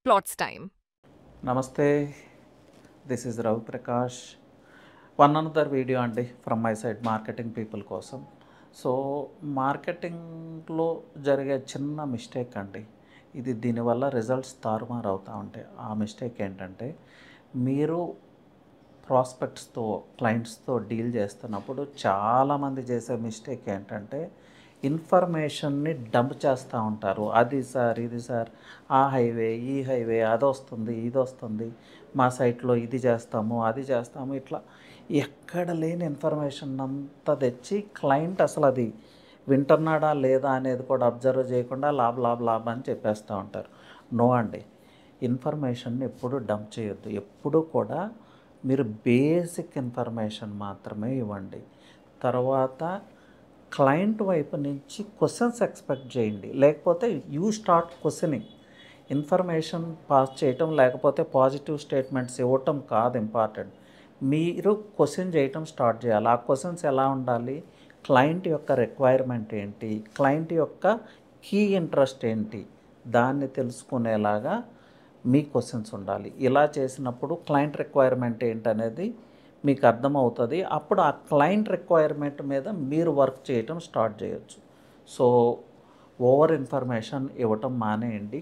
Plots time. Namaste, this is Ravi Prakash. One another video అండి from my side marketing people కోసం. So మార్కెటింగ్లో జరిగే చిన్న mistake అండి ఇది. దీనివల్ల రిజల్ట్స్ తారుమారు అవుతూ ఉంటాయి. ఆ మిస్టేక్ ఏంటంటే, మీరు ప్రాస్పెక్ట్స్తో క్లయింట్స్తో డీల్ చేస్తున్నప్పుడు చాలామంది చేసే మిస్టేక్ ఏంటంటే, ఇన్ఫర్మేషన్ని డంప్ చేస్తూ ఉంటారు. అది సార్, ఇది సార్, ఆ హైవే, ఈ హైవే, అది వస్తుంది, ఇది వస్తుంది, మా సైట్లో ఇది చేస్తాము, అది చేస్తాము, ఇట్లా ఎక్కడ లేని ఇన్ఫర్మేషన్ అంతా తెచ్చి క్లయింట్ అసలు అది వింటున్నాడా లేదా అనేది కూడా అబ్జర్వ్ చేయకుండా లాభ లాభ లాభ అని చెప్పేస్తూ ఉంటారు. నో అండి, ఇన్ఫర్మేషన్ని ఎప్పుడు డంప్ చేయొద్దు. ఎప్పుడు కూడా మీరు బేసిక్ ఇన్ఫర్మేషన్ మాత్రమే ఇవ్వండి. తర్వాత క్లయింట్ వైపు నుంచి క్వశ్చన్స్ ఎక్స్పెక్ట్ చేయండి. లేకపోతే you start questioning. Information pass చేయటం లేకపోతే పాజిటివ్ స్టేట్మెంట్స్ ఇవ్వటం కాదు ఇంపార్టెంట్. మీరు క్వశ్చన్ చేయటం స్టార్ట్ చేయాలి. ఆ క్వశ్చన్స్ ఎలా ఉండాలి? క్లయింట్ యొక్క రిక్వైర్మెంట్ ఏంటి, క్లయింట్ యొక్క కీ ఇంట్రెస్ట్ ఏంటి, దాన్ని తెలుసుకునేలాగా మీ క్వశ్చన్స్ ఉండాలి. ఇలా చేసినప్పుడు క్లయింట్ రిక్వైర్మెంట్ ఏంటనేది మీకు అర్థమవుతుంది. అప్పుడు ఆ క్లయింట్ రిక్వైర్మెంట్ మీద మీరు వర్క్ చేయటం స్టార్ట్ చేయొచ్చు. సో ఓవర్ ఇన్ఫర్మేషన్ ఇవ్వటం మానేయండి.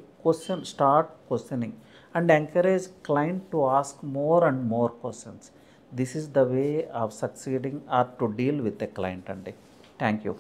Start questioning and encourage client to ask more and more questions. This is the way of succeeding or to deal with a client అండి. Thank you.